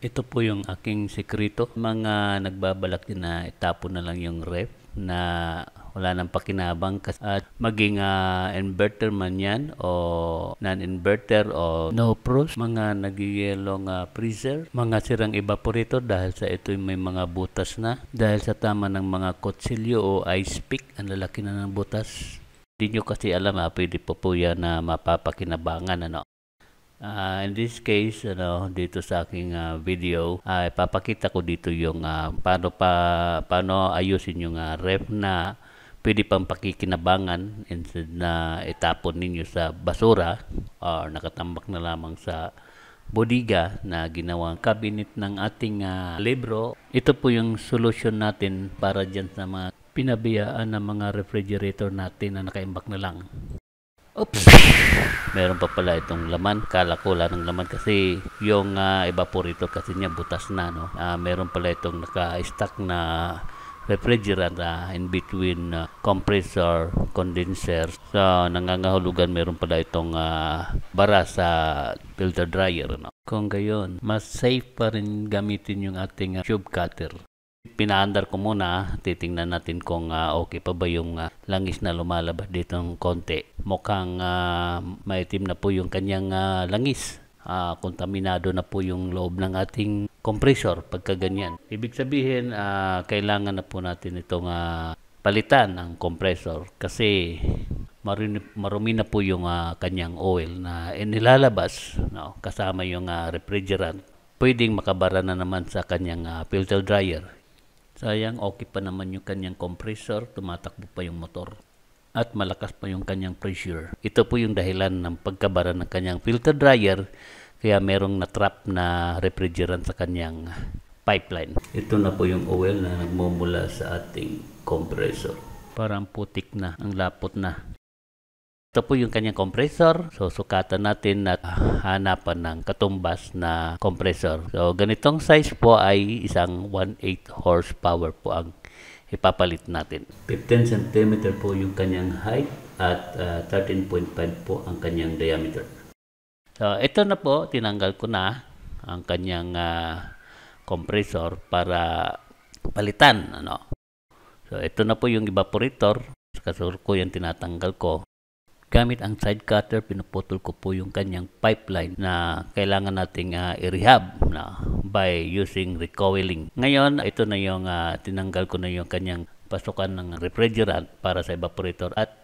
Ito po yung aking sekreto. Mga nagbabalak din na itapon na lang yung ref na wala nang pakinabang at maging inverter man yan o non-inverter o no pros, mga nagiyelong freezer, mga sirang evaporator dahil sa ito may mga butas na dahil sa tama ng mga kutsilyo o ice pick, ang lalaki na ng butas. Hindi nyo kasi alam pwede po yan na mapapakinabangan in this case, dito sa aking video, ipapakita ko dito yung paano ayusin yung ref na pwede pang pakikinabangan instead na itapon ninyo sa basura or nakatambak na lamang sa bodega na ginawang cabinet ng ating libro. Ito po yung solution natin para dyan sa mga pinabiyaan ng mga refrigerator natin na nakaimbak na lang. Oops! Meron pa pala itong laman. Kala ko wala ng laman kasi yung evaporator kasi niya butas na. Meron pala itong naka-stack na refrigerant in between compressor, condenser. So, nangangahulugan meron pala itong bara sa filter dryer. Kung gayon, mas safe pa rin gamitin yung ating tube cutter. Pinaandar ko muna, titingnan natin kung okay pa ba yung langis na lumalabas dito ng konti. Mukhang maitim na po yung kanyang langis. Kontaminado na po yung loob ng ating compressor pagka ganyan. Ibig sabihin, kailangan na po natin itong palitan ng compressor kasi marumi na po yung kanyang oil na inilalabas kasama yung refrigerant. Pwedeng makabara na naman sa kanyang filter dryer. Sayang, okay pa naman yung kanyang compressor, tumatakbo pa yung motor at malakas pa yung kanyang pressure. Ito po yung dahilan ng pagkabara ng kanyang filter dryer kaya merong na-trap na refrigerant sa kanyang pipeline. Ito na po yung oil na nagmumula sa ating compressor. Parang putik na, ang lapot na. Ito po yung kanyang compressor. So, sukatan natin at hanapan ng katumbas na compressor. So, ganitong size po ay isang 1/8 horsepower po ang ipapalit natin. 15 cm po yung kanyang height at 13.5 po ang kanyang diameter. So, ito na po, tinanggal ko na ang kanyang compressor para palitan. So, ito na po yung evaporator. Kasur ko yung tinatanggal ko. Gamit ang side cutter, pinuputol ko po yung kanyang pipeline na kailangan nating i-rehab by using recoiling. Ngayon, ito na yung tinanggal ko na yung kanyang pasukan ng refrigerant para sa evaporator at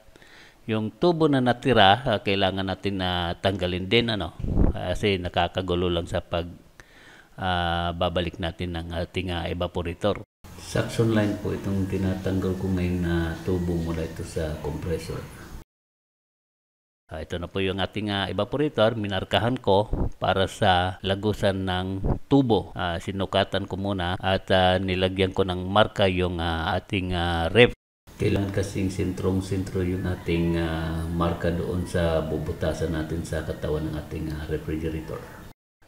yung tubo na natira, kailangan natin tanggalin din kasi nakakagulo lang sa babalik natin ng ating evaporator. Suction line po itong tinatanggal ko ngayon na tubo mula ito sa compressor. Ito na po yung ating evaporator. Minarkahan ko para sa lagusan ng tubo. Sinukatan ko muna at nilagyan ko ng marka yung ating ref. Kailangan kasing sentrong-sentro yung ating marka doon sa bubutasan natin sa katawan ng ating refrigerator.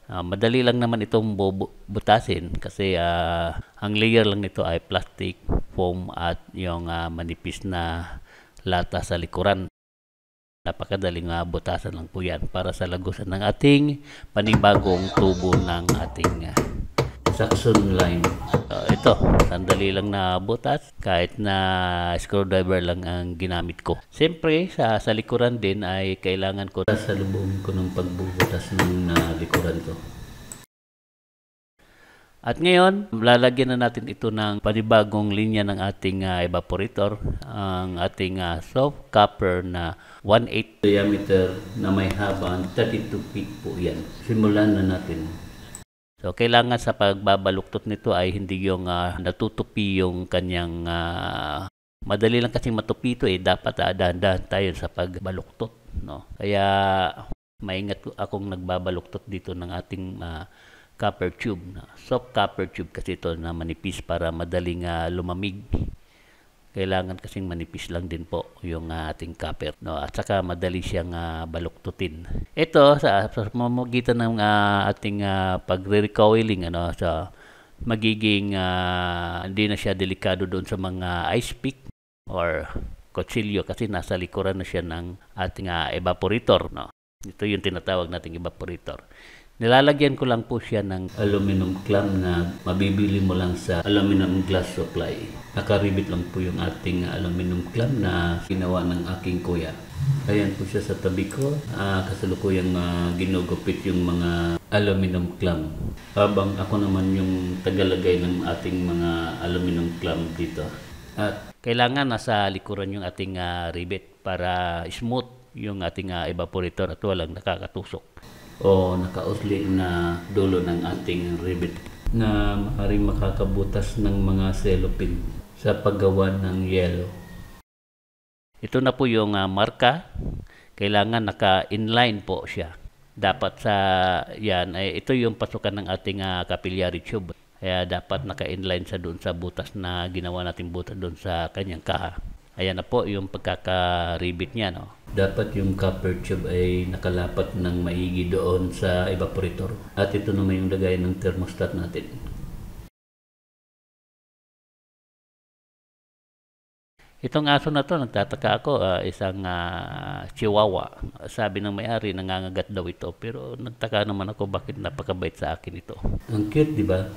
Madali lang naman itong bubutasin kasi ang layer lang nito ay plastic, foam at yung manipis na lata sa likuran. Napakadaling butasan lang po yan para sa lagusan ng ating panibagong tubo ng ating suction line. Ito, sandali lang na butas kahit na screwdriver lang ang ginamit ko. Siyempre, sa likuran din ay kailangan ko sa lubong ko ng pagbubutas ng likuran ko. At ngayon, lalagyan na natin ito ng panibagong linya ng ating evaporator, ang ating soft copper na 1/8 diameter na may habang 32 feet po yan. Simulan na natin. So, kailangan sa pagbabaluktot nito ay hindi yung natutupi yung kanyang madali lang kasing matupi ito dapat dahan-dahan tayo sa pagbaluktot. Kaya, maingat akong nagbabaluktot dito ng ating copper tube. Soft copper tube kasi ito na manipis para madaling lumamig. Kailangan kasing manipis lang din po yung ating copper. At saka madali siyang baluktutin. Ito sa pamamagitan ng ating pagre-recoiling sa magiging hindi na siya delikado doon sa mga ice pick or kutsilyo kasi nasa likuran na siya ng ating evaporator. Ito yung tinatawag nating evaporator. Nilalagyan ko lang po siya ng aluminum clamp na mabibili mo lang sa aluminum glass supply. Nakaribit lang po yung ating aluminum clamp na ginawa ng aking kuya. Ayan po siya sa tabi ko. Kasalukuyang ginugupit yung mga aluminum clamp. Habang ako naman yung tagalagay ng ating mga aluminum clamp dito. At kailangan nasa likuran yung ating rivet para smooth yung ating evaporator at walang nakakatusok o nakausli na dulo ng ating rivet na maaaring makakabutas ng mga cellophane sa paggawa ng yelo. Ito na po yung marka. Kailangan naka-inline po siya. Dapat sa yan, ito yung pasukan ng ating capillary tube. Kaya dapat naka-inline sa doon sa butas na ginawa natin butas doon sa kanyang kaha. Ayan na po yung pagkaka-rivet niya. No? Dapat yung copper tube ay nakalapat ng maigi doon sa evaporator. At ito naman yung lagay ng thermostat natin. Itong aso na to, nagtataka ako, isang chihuahua. Sabi ng may-ari, nangangagat daw ito. Pero nagtaka naman ako bakit napakabait sa akin ito. Ang cute, di ba?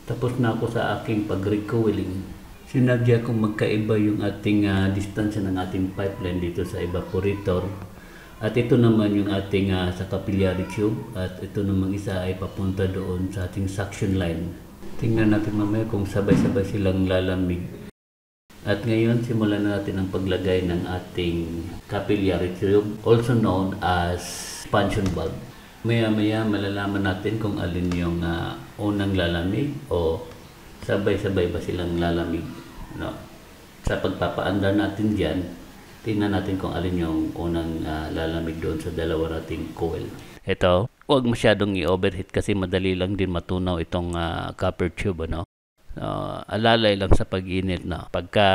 Tapos na ako sa aking pag-recoiling. Sinadya kong magkaiba yung ating distansya ng ating pipeline dito sa evaporator. At ito naman yung ating sa capillary tube. At ito naman isa ay papunta doon sa ating suction line. Tingnan natin mamaya kung sabay-sabay silang lalamig. At ngayon, simulan na natin ang paglagay ng ating capillary tube, also known as expansion valve. Maya-maya malalaman natin kung alin yung unang lalamig o sabay-sabay ba silang lalamig. No? Sa pagpapaandar natin dyan, tingnan natin kung alin yung unang lalamig doon sa dalawa nating coil. Ito, huwag masyadong i-overheat kasi madali lang din matunaw itong copper tube. Ano? Alalay lang sa pag-init. No? Pagka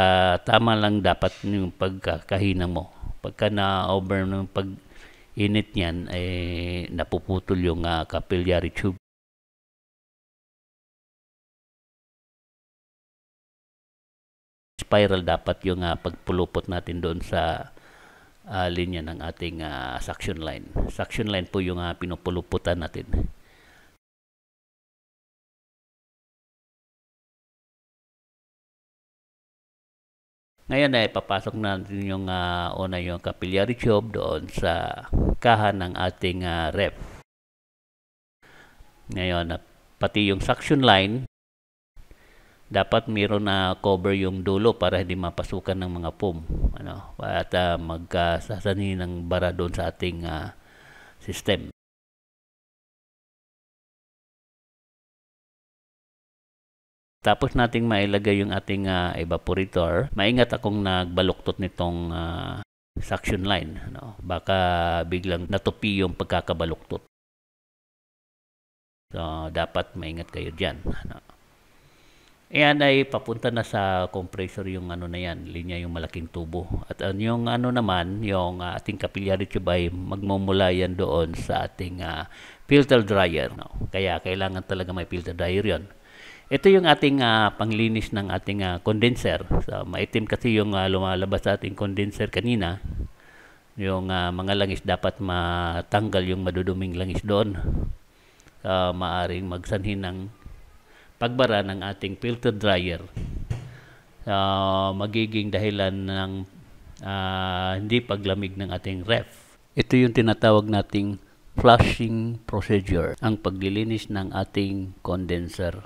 tama lang dapat yung pagkakahina mo. Pagka na-over ng pag-init niyan, napuputol yung capillary tube. Spiral dapat yung pagpulupot natin doon sa linya ng ating suction line. Suction line po yung pinupuluputan natin. Ngayon ay papasok natin yung una yung capillary tube doon sa kaha ng ating ref. Ngayon, pati yung suction line, dapat mayroon na cover yung dulo para hindi mapasukan ng mga foam. Ano? At magkasasani ng bara doon sa ating system. Tapos nating mailagay yung ating evaporator. Maingat akong nagbaluktot nitong suction line. Ano? Baka biglang natupi yung pagkakabaluktot. So, dapat maingat kayo dyan. Ano? Ayan ay papunta na sa compressor yung ano na yan, linya yung malaking tubo. At yung ano naman, yung ating capillary tube ay magmumula yan doon sa ating filter dryer. No? Kaya kailangan talaga may filter dryer yon. Ito yung ating panglinis ng ating condenser. So, maitim kasi yung lumalabas sa ating condenser kanina. Yung mga langis dapat matanggal yung maduduming langis doon. Maaring magsanhin ng pagbara ng ating filter dryer. Magiging dahilan ng hindi paglamig ng ating ref. Ito yung tinatawag nating flushing procedure, ang paglilinis ng ating condenser.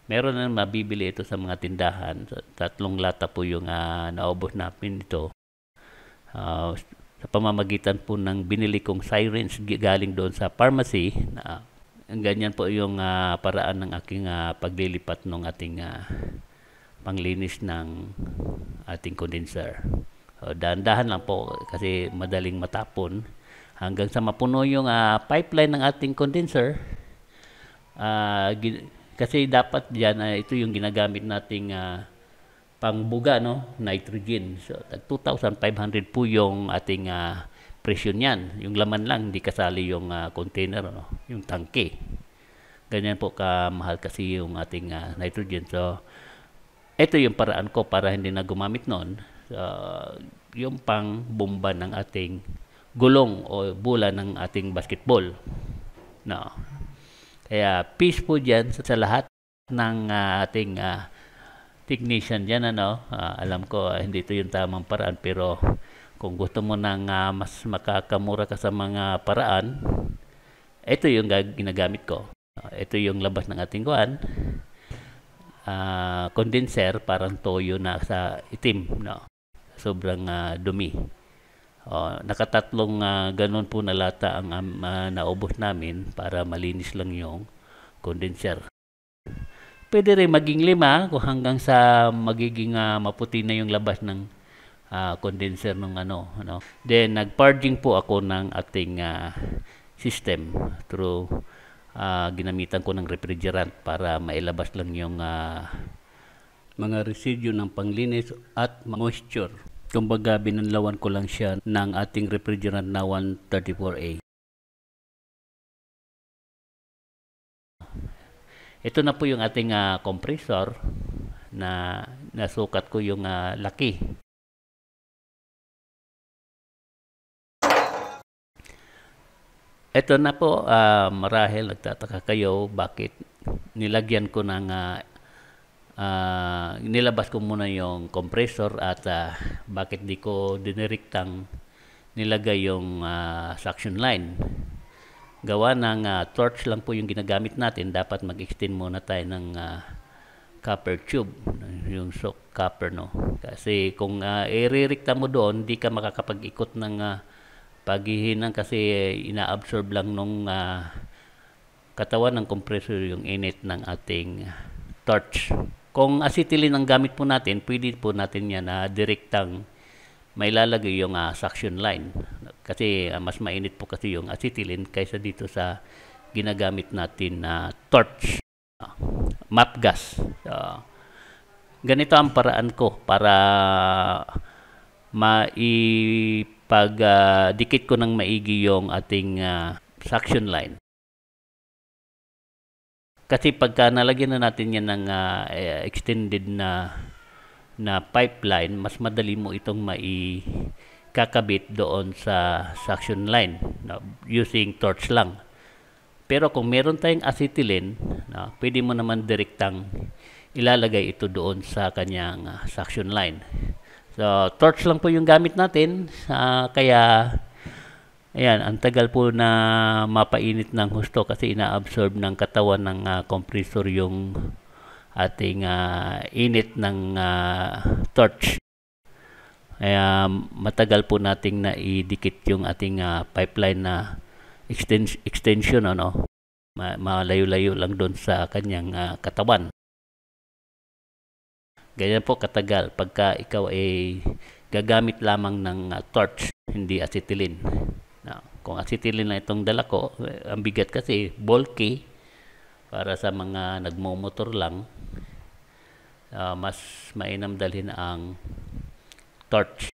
Meron na mabibili ito sa mga tindahan. 3 lata po yung naubos namin ito. Sa pamamagitan po ng binili kong syringe galing doon sa pharmacy. Ganyan po yung paraan ng aking paglilipat ng ating panglinis ng ating condenser. Dahan-dahan lang po kasi madaling matapon. Hanggang sa mapuno yung pipeline ng ating condenser. Kasi dapat dyan, ito yung ginagamit nating pangbuga, no? Nitrogen. So, 2,500 po yung ating presyo niyan. Yung laman lang, hindi kasali yung container, no? Yung tangke. Ganyan po kamahal kasi yung ating nitrogen. So, ito yung paraan ko para hindi na gumamit noon. So, yung pang bomba ng ating gulong o bola ng ating basketball. No. Kaya peace po dyan sa lahat ng ating technician dyan. Alam ko hindi ito yung tamang paraan, pero kung gusto mo nang mas makakamura ka sa mga paraan, ito yung ginagamit ko. Ito yung labas ng ating kuan. Condenser, parang toyo na sa itim. No? Sobrang dumi. Nakatatlong ganun po na lata ang naubos namin para malinis lang yung condenser. Pwede rin maging 5 kung hanggang sa magiging maputi na yung labas ng condenser ng ano. Then nag-purging po ako ng ating system through ginamitan ko ng refrigerant para mailabas lang yung mga residue ng panglinis at moisture. Kumbaga, binanlawan ko lang siya ng ating refrigerant na 134A. Ito na po yung ating compressor na nasukat ko yung laki. Ito na po, marahil nagtataka kayo bakit nilagyan ko ng nilabas ko muna yung compressor at bakit di ko diniriktang nilagay yung suction line. Gawa ng torch lang po yung ginagamit natin, dapat mag-extend muna tayo ng copper tube, yung copper, no? Kasi kung iririkta mo doon, di ka makakapag-ikot ng paghihinang kasi ina-absorb lang nung katawan ng compressor yung init ng ating torch. Kung acetylene ang gamit po natin, pwede po natin yan na direktang may lalagay yung suction line. Kasi mas mainit po kasi yung acetylene kaysa dito sa ginagamit natin na torch, map gas. Ganito ang paraan ko para dikit ko ng maigi yung ating suction line. Kasi pagka nalagyan na natin yan ng extended na pipeline, mas madali mo itong kakabit doon sa suction line using torch lang. Pero kung meron tayong acetylene, pwede mo naman direktang ilalagay ito doon sa kanyang suction line. So, torch lang po yung gamit natin, kaya ayan, ang tagal po na mapainit ng husto kasi ina-absorb ng katawan ng compressor yung ating init ng torch. Kaya matagal po nating naidikit yung ating pipeline na extension, malayo-layo lang doon sa kanyang katawan. Ganyan po katagal pagka ikaw ay gagamit lamang ng torch, hindi acetylene. Kung acetylene na itong dala ko, ang bigat kasi, bulky, para sa mga nagmomotor lang, mas mainam dalhin ang torch.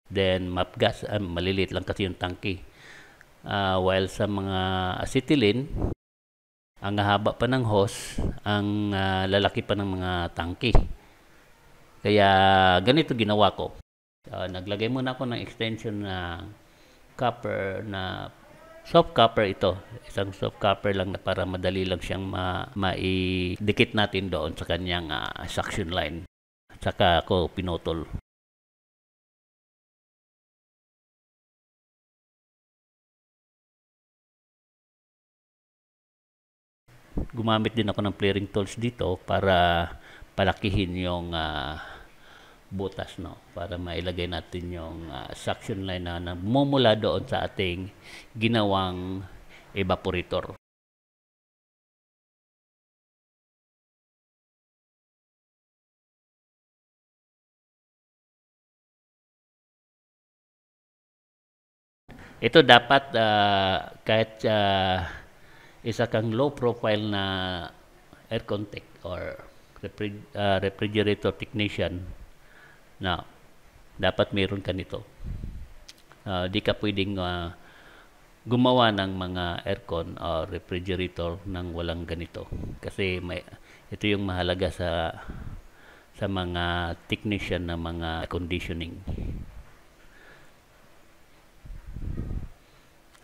Then map gas, maliliit lang kasi yung tangke. While sa mga acetylene, ang haba pa ng hose, ang lalaki pa ng mga tangke. Kaya ganito ginawa ko. Naglagay muna ako ng extension na copper, na soft copper ito. Isang soft copper lang na para madali lang siyang maidikit natin doon sa kanyang suction line. Saka ako pinutol. Gumamit din ako ng flaring tools dito para palakihin yung butas, para mailagay natin yung suction line na namumula doon sa ating ginawang evaporator. Ito dapat kahit isa kang low profile na aircon tech or refrigerator technician, na dapat meron ka nito. Di ka pwedeng gumawa ng mga aircon o refrigerator nang walang ganito. Kasi ito yung mahalaga sa mga technician na mga conditioning.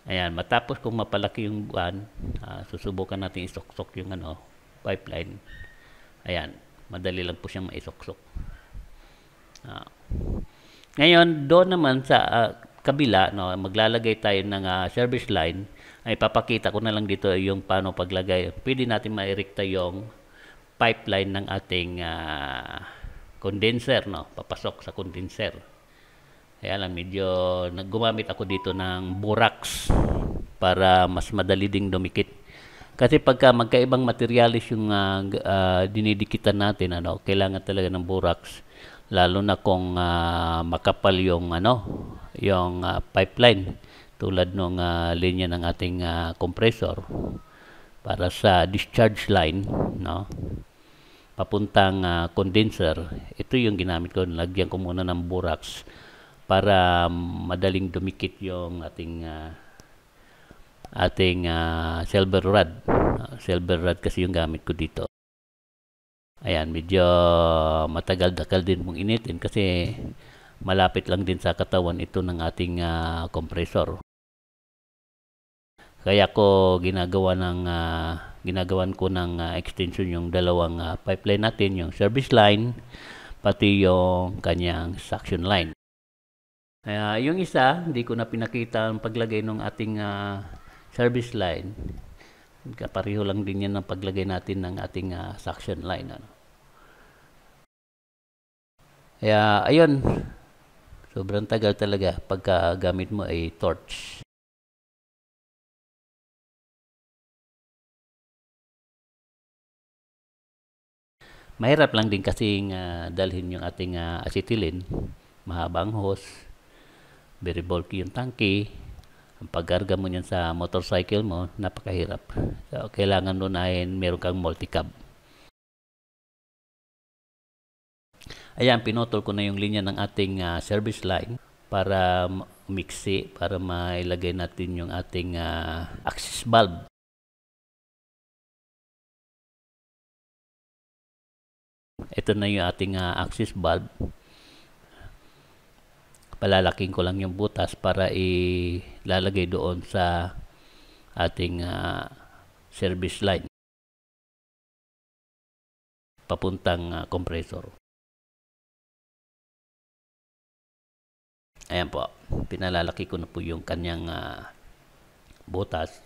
Ayan, matapos kung mapalaki yung buwan, susubukan natin isuksok yung pipeline. Ayan, madali lang po siyang maisuksok. Ah. Ngayon, doon naman sa kabila, no, maglalagay tayo ng service line. Ay papakita ko na lang dito yung paano paglagay. Pwede natin mairekta yung pipeline ng ating condenser, no, papasok sa condenser. Kaya lang medyo gumamit ako dito ng borax para mas madali ding dumikit. Kasi pagka magkaibang materialis yung dinidikitan natin, kailangan talaga ng borax, lalo na kung makapal yung yung pipeline tulad ng linya ng ating compressor para sa discharge line, no, papuntang condenser. Ito yung ginamit ko, lagyan ko muna ng borax para madaling dumikit yung ating silver rod. Silver rod kasi yung gamit ko dito. Ayan, medyo matagal-dakal din mong initin kasi malapit lang din sa katawan ito ng ating compressor. Kaya ko ginagawan ko ng extension yung dalawang pipeline natin, yung service line pati yung kanyang suction line. Yung isa, hindi ko na pinakita ang paglagay ng ating service line. Kapareho lang din yan ng paglagay natin ng ating suction line. Kaya, ayun, sobrang tagal talaga pagka gamit mo ay torch. Mahirap lang din kasi dalhin yung ating acetylene. Mahabang hose, very bulky yung tangke. Ang pagkarga mo niyan sa motorcycle mo, napakahirap. So, kailangan doon ay meron kang multi-cab. Ayan, pinutol ko na yung linya ng ating service line para mixi, para mailagay natin yung ating access valve. Ito na yung ating access valve. Palalaking ko lang yung butas para ilalagay doon sa ating service line papuntang compressor. Ayan po, pinalalaki ko na po yung kanyang butas.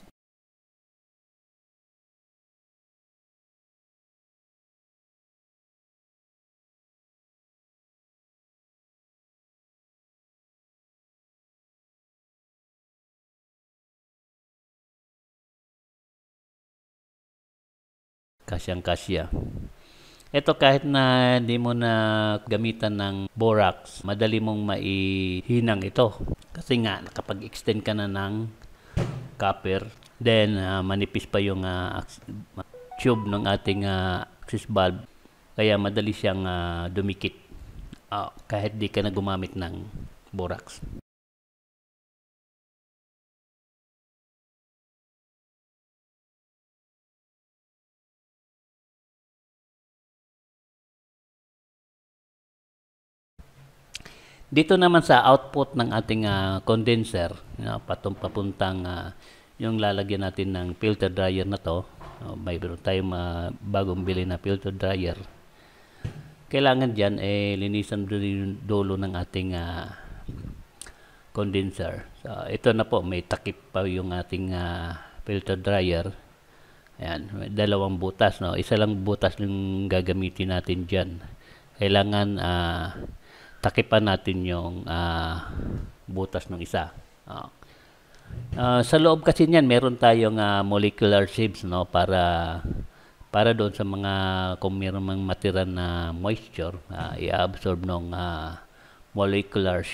Kasyang-kasya. Ito kahit na hindi mo na gamitan ng borax, madali mong maihinang ito. Kasi nga, nakapag-extend ka na ng copper, then manipis pa yung tube ng ating access valve. Kaya madali siyang dumikit kahit di ka na gumamit ng borax. Dito naman sa output ng ating condenser, papuntang yung lalagyan natin ng filter dryer na to. Mayroon tayong bagong bili na filter dryer. Kailangan dyan linisan yung dulo ng ating condenser. So, ito na po, may takip pa yung ating filter dryer. Ayan, may dalawang butas. No? Isa lang butas yung gagamitin natin dyan. Kailangan takipan natin yung butas ng isa. Sa loob kasi niyan, meron tayong molecular sieves, no, para doon sa mga kung meron mang matira na moisture, i-absorb ng molecular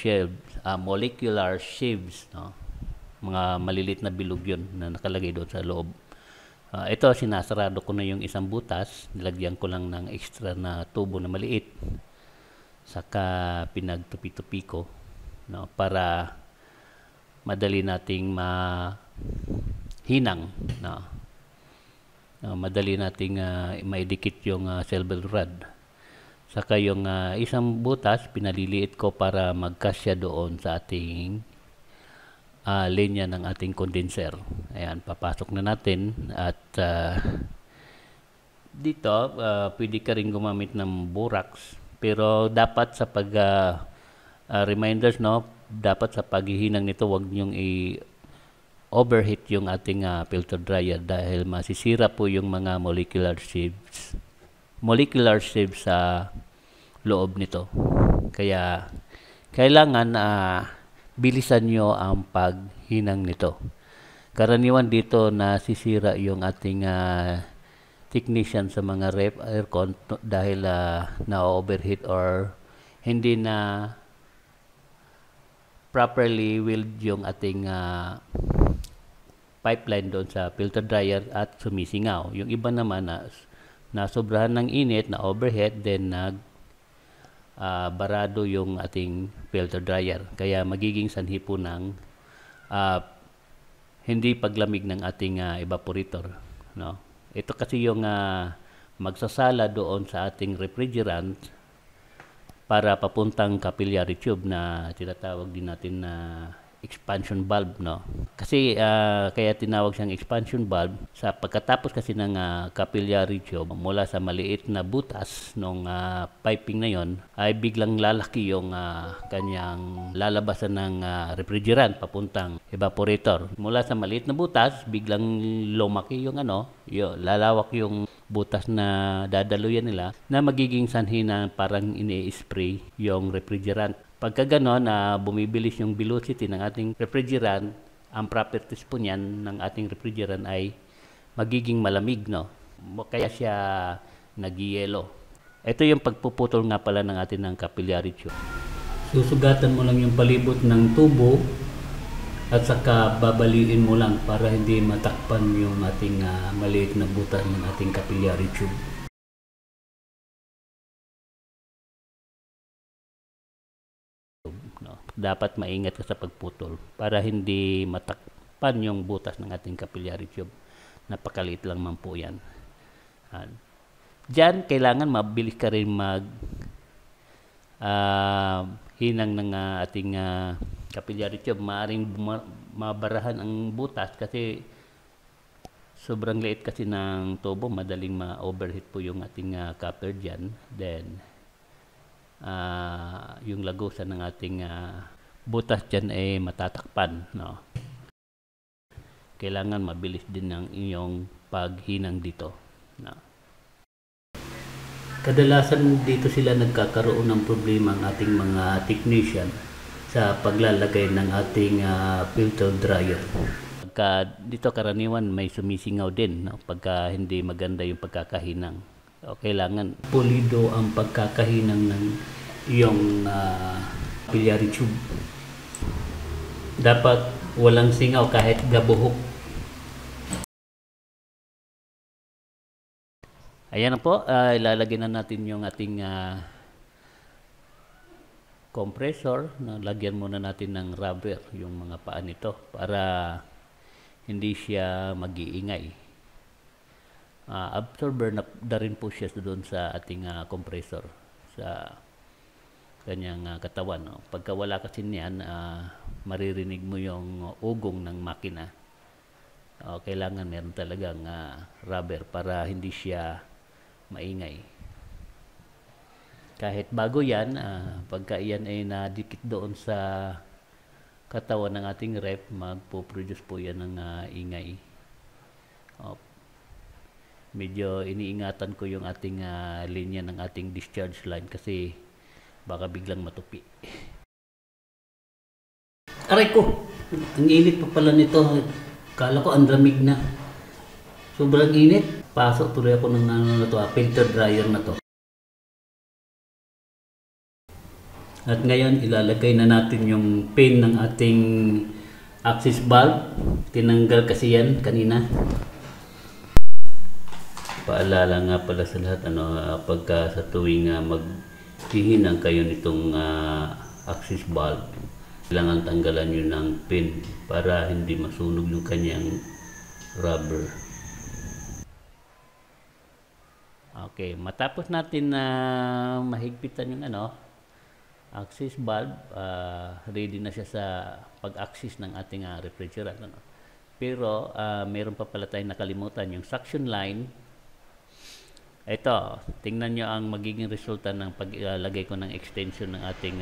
sieves, no. Mga malilit na bilog yun na nakalagay doon sa loob. Ito, sinasarado ko na yung isang butas, nilagyan ko lang ng extra na tubo na maliit. Saka pinagtupi-tupi ko, no, para madali nating mahinang, no. Madali nating maidikit yung silver rod. Saka yung isang butas pinaliliit ko para magkasya doon sa ating linya ng ating condenser. Ayan, papasok na natin at dito pwede ka rin gumamit ng borax, pero dapat sa pag reminders, no, dapat sa paghihinang nito wag niyong overheat yung ating filter dryer dahil masisira po yung mga molecular sieves sa loob nito. Kaya kailangan bilisan nyo ang paghinang nito. Karaniwan dito nasisira yung ating technician sa mga aircon dahil na-overheat or hindi na properly willed yung ating pipeline doon sa filter dryer at sumisingaw. Yung iba naman na sobrahan ng init, na overheat, then barado yung ating filter dryer. Kaya magiging sanhi po ng hindi paglamig ng ating evaporator. No? Ito kasi yung magsasala doon sa ating refrigerant para papuntang capillary tube na tinatawag din natin na expansion valve, no? Kasi kaya tinawag siyang expansion valve sa pagkatapos kasi ng capillary tube mula sa maliit na butas ng piping na yon ay biglang lalaki yung kanyang lalabasan ng refrigerant papuntang evaporator. Mula sa maliit na butas biglang lumaki yung lalawak yung butas na dadaluyan nila na magiging sanhi na parang ini-spray yung refrigerant. Pagka gano'n bumibilis yung velocity ng ating refrigerant, ang properties po niyan ng ating refrigerant ay magiging malamig, no? Kaya siya nag-yelo. Ito yung pagpuputol nga pala ng atin ng capillary tube. Susugatan mo lang yung palibot ng tubo at saka babaliin mo lang para hindi matakpan yung ating maliit na butas ng ating capillary tube. No, dapat maingat ka sa pagputol para hindi matakpan yung butas ng ating capillary tube. Napakaliit lang man po yan. Diyan kailangan mabilis ka rin hinang ng ating capillary tube. Maaring mabarahan ang butas kasi sobrang liit kasi ng tubo, madaling ma-overheat po yung ating copper dyan. Then yung lagusan ng ating butas dyan ay matatakpan, no? Kailangan mabilis din ang inyong paghinang dito, no? Kadalasan dito sila nagkakaroon ng problema ang ating mga technician sa paglalagay ng ating filter dryer. Pagka dito karaniwan may sumisingaw din, no? Pagka hindi maganda yung pagkakahinang. So, kailangan pulido ang pagkakahinang ng iyong capillary tube. Dapat walang singaw kahit gabuhok. Ayan na po, ilalagay na natin yung ating compressor. Lagyan muna natin ng rubber yung mga paa nito para hindi siya mag-iingay. Absorber na rin po siya doon sa ating compressor sa kanyang katawan, no? Pagka wala kasi niyan, maririnig mo yung ugong ng makina. Kailangan meron talagang rubber para hindi siya maingay. Kahit bago yan, pagka yan ay nadikit doon sa katawan ng ating ref, magpo-produce po yan ng ingay. Medyo iniingatan ko yung ating linya ng ating discharge line kasi baka biglang matupi. Aray ko! Ang init pa pala nito. Kala ko ang lamig na. Sobrang init. Pasok tuloy ako ng filter dryer na to. At ngayon ilalagay na natin yung pin ng ating access valve. Tinanggal kasi yan kanina. Paalala nga pala sa lahat, pagka sa tuwing maghihinang kayo nitong access valve, kailangan tanggalan nyo ng pin para hindi masunog yung kanyang rubber. Okay, matapos natin na mahigpitan yung access valve, ready na siya sa pag-access ng ating refrigerant. Ano? Pero meron pa pala tayong nakalimutan, yung suction line. Ito, tingnan nyo ang magiging resulta ng paglagay ko ng extension ng ating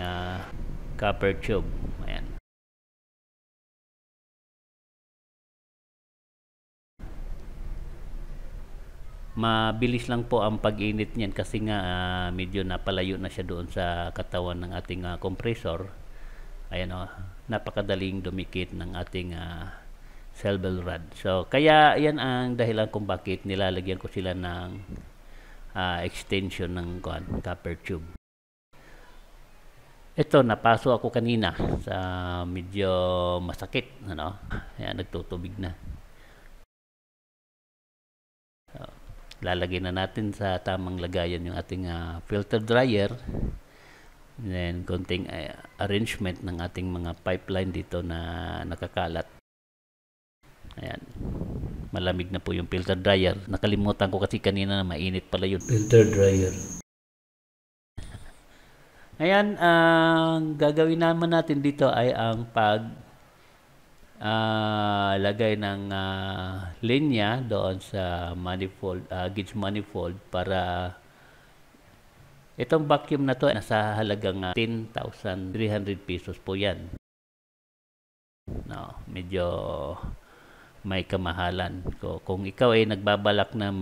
copper tube. Ayan. Mabilis lang po ang pag-init niyan kasi nga medyo napalayo na siya doon sa katawan ng ating compressor. Ayan napakadaling dumikit ng ating cell bell rod. So kaya yan ang dahilan kung bakit nilalagyan ko sila ng extension ng copper tube. Ito, napaso ako kanina sa medyo masakit. Ayan, nagtutubig na. Lalagay na natin sa tamang lagayan yung ating filter dryer, and then konting arrangement ng ating mga pipeline dito na nakakalat. Ayan, malamig na po yung filter dryer. Nakalimutan ko kasi kanina na mainit pala yung filter dryer. Ayan, ang gagawin naman natin dito ay ang lagay ng linya doon sa manifold, gauge manifold, para itong vacuum na to nasa halagang 10,300 pesos po yan. Medyo may kamahalan. Kung ikaw ay nagbabalak na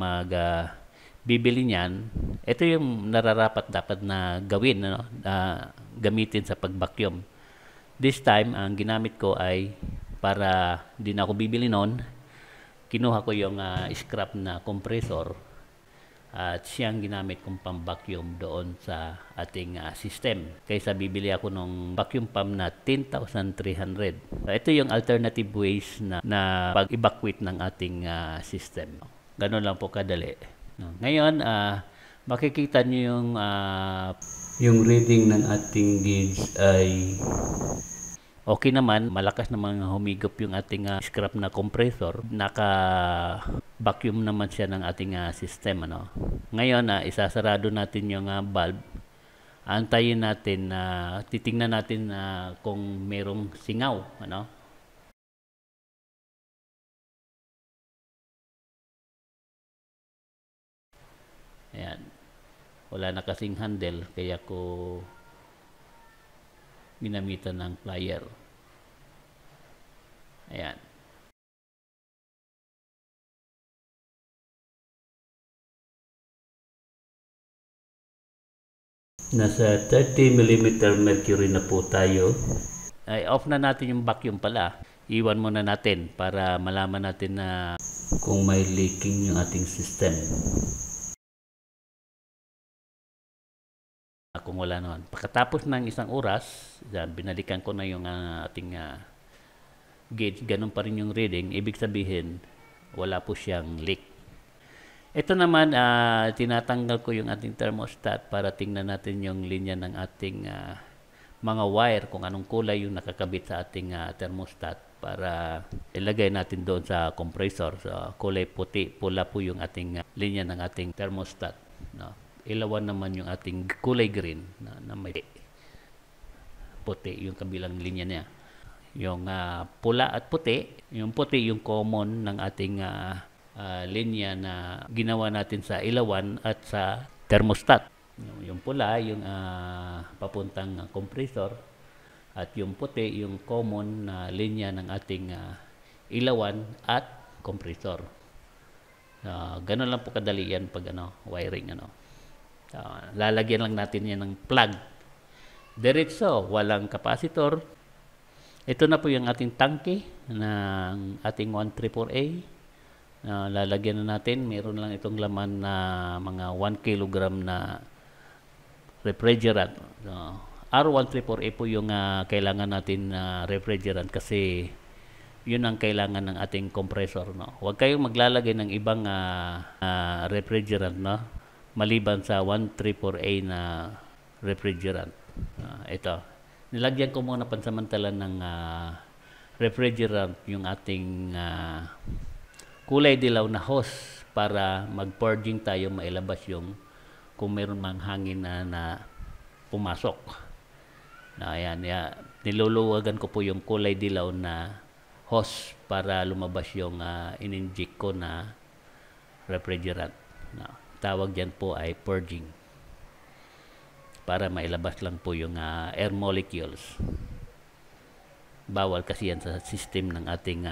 bibili niyan, ito yung nararapat dapat na gawin, gamitin sa pag-vacuum. This time, ang ginamit ko ay, para di na ako bibili noon, kinuha ko yung scrap na compressor at siyang ginamit kong pang-vacuum doon sa ating system. Kaysa bibili ako ng vacuum pump na 10,300. Ito yung alternative ways na pag-evacuate ng ating system. Ganun lang po kadali. Ngayon, makikita nyo yung reading ng ating gauge ay okay naman, malakas naman humigop yung ating scrap na compressor. Naka-vacuum naman siya ng ating system. Ngayon, isasarado natin yung valve. Antayin natin, titingnan natin kung merong singaw. Ayan. Wala na kasing handle, kaya ko ginamitan ng plier. Ayan. Nasa 30 mm mercury na po tayo. Ay, off na natin yung vacuum pala. Iwan muna natin para malaman natin na kung may leaking yung ating system. Kung wala naman. Pagkatapos ng isang oras, binalikan ko na yung ating gauge. Ganun pa rin yung reading. Ibig sabihin, wala po siyang leak. Ito naman, tinatanggal ko yung ating thermostat para tingnan natin yung linya ng ating mga wire, kung anong kulay yung nakakabit sa ating thermostat, para ilagay natin doon sa compressor. So, kulay puti, pula po yung ating linya ng ating thermostat. Ilawan naman yung ating kulay green na may puti yung kabilang linya niya. Yung pula at puti, yung puti yung common ng ating linya na ginawa natin sa ilawan at sa thermostat. Yung pula yung papuntang compressor, at yung puti yung common na linya ng ating ilawan at compressor. Ganun lang po kadali yan pag wiring. Lalagyan lang natin yan ng plug. Diretso, walang capacitor. Ito na po yung ating tangke ng ating 134A. Lalagyan na natin. Meron lang itong laman na mga 1 kilogram na refrigerant. R134A po yung kailangan natin na refrigerant, kasi yun ang kailangan ng ating compressor. Huwag kayong maglalagay ng ibang refrigerant, maliban sa 134A na refrigerant. Ito, nilagyan ko muna pansamantala ng refrigerant yung ating kulay dilaw na hose, para mag-purging tayo, mailabas yung kung meron mang hangin na pumasok. Na ayan, niluluwagan ko po yung kulay dilaw na hose para lumabas yung in-inject ko na refrigerant. Na, tawag dyan po ay purging. Para mailabas lang po yung air molecules. Bawal kasi yan sa system ng ating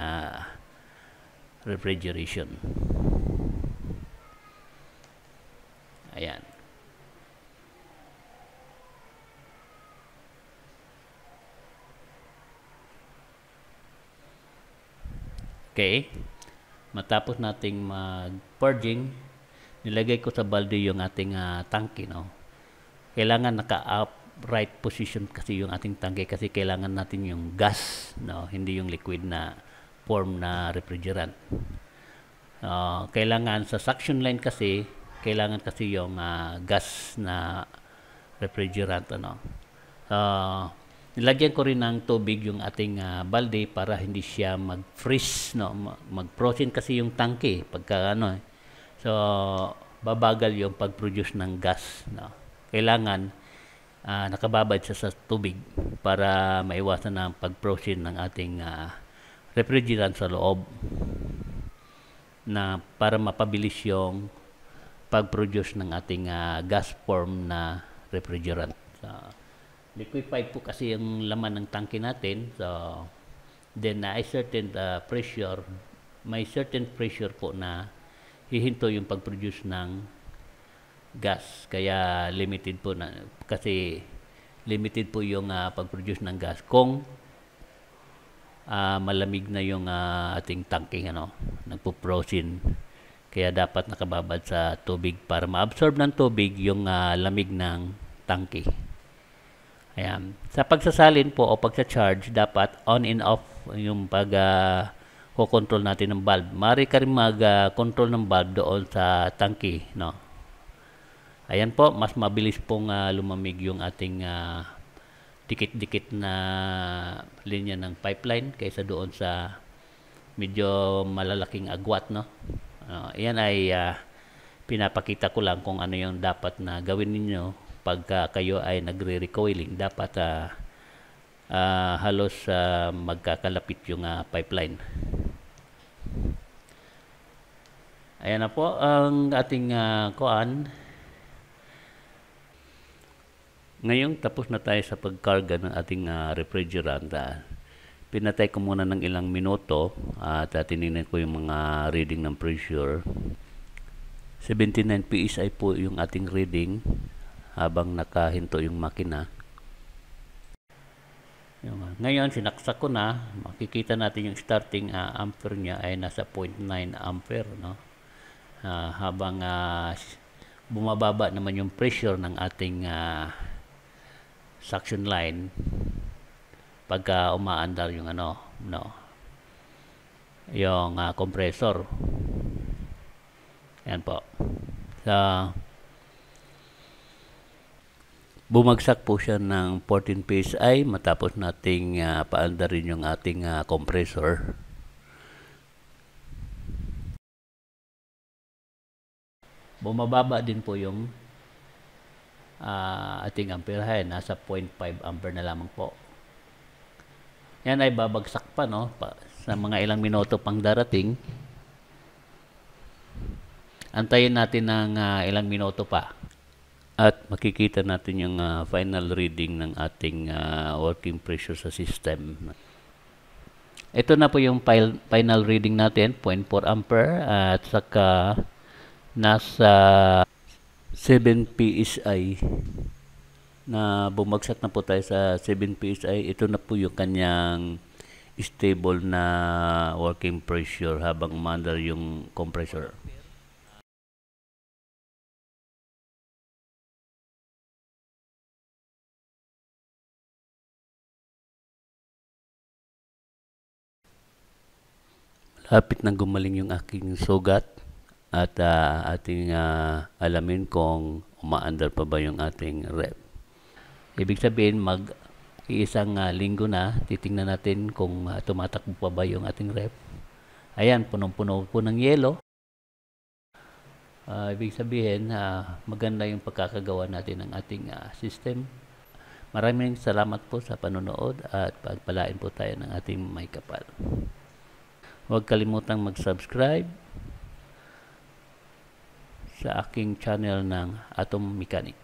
refrigeration. Ayan. Okay. Matapos nating mag-purging, nilagay ko sa balde yung ating tangke, no? Kailangan naka-upright position kasi yung ating tangke kasi kailangan natin yung gas, no? Hindi yung liquid na form na refrigerant. Kailangan sa suction line kasi, kailangan kasi yung gas na refrigerant, ano? Nilagyan ko rin ng tubig yung ating balde para hindi siya mag-freeze, no? Mag-frozen kasi yung tangke pagka ano. So, babagal yung pag-produce ng gas, no? Kailangan nakababad siya sa tubig para maiwasan ang pag-frozen ng ating refrigerant sa loob, na para mapabilis yung pag-produce ng ating gas form na refrigerant. So, liquefied po kasi yung laman ng tangke natin. So, then may certain pressure, may certain pressure po na hihinto yung pag-produce ng gas. Kaya limited po na, kasi limited po yung pag-produce ng gas kung malamig na yung ating tangke, ano, nagpo-frozen. Kaya dapat nakababad sa tubig para ma-absorb ng tubig yung lamig ng tangke. Ayan. Sa pagsasalin po o pagsa-charge, dapat on and off yung pag-control natin ng valve. Maaari ka rin mag-control ng valve doon sa tangke, no? Ayan po, mas mabilis pong lumamig yung ating dikit-dikit na linya ng pipeline kaysa doon sa medyo malalaking agwat, no? Ayan ay pinapakita ko lang kung ano yung dapat na gawin ninyo pagka kayo ay nagre-recoiling. Dapat halos magkakalapit yung pipeline. Ayan na po ang ating kuan. Ngayon tapos na tayo sa pagkarga ng ating refrigerant. Pinatay ko muna ng ilang minuto at tinignan ko yung mga reading ng pressure. 79 PSI po yung ating reading habang nakahinto yung makina. Ngayon, sinaksak ko na. Makikita natin yung starting ampere niya ay nasa 0.9 ampere, no? Habang bumababa naman yung pressure ng ating suction line pagka umaandar yung ano, no? Yung compressor. Yan po. Bumagsak po siya ng 14 PSI matapos nating paandarin yung ating compressor. Bumababa din po yung ating amperahe. Nasa 0.5 ampere na lamang po. Yan ay babagsak pa, no? Sa mga ilang minuto pang darating. Antayin natin ng ilang minuto pa. At makikita natin yung final reading ng ating working pressure sa system. Ito na po yung final reading natin, 0.4 ampere at saka nasa 7 PSI na bumagsak na po tayo sa 7 PSI. Ito na po yung kanyang stable na working pressure habang umandar yung compressor. Lapit na gumaling yung aking sugat at ating alamin kung umaandar pa ba yung ating rep. Ibig sabihin mag-iisang linggo na, titingnan natin kung tumatakbo pa ba yung ating rep. Ayan, punong-puno po ng yelo. Ibig sabihin maganda yung pagkakagawa natin ng ating system. Maraming salamat po sa panonood at pagpalain po tayo ng ating may kapal. Huwag kalimutang mag-subscribe sa aking channel ng Atom Mechanic.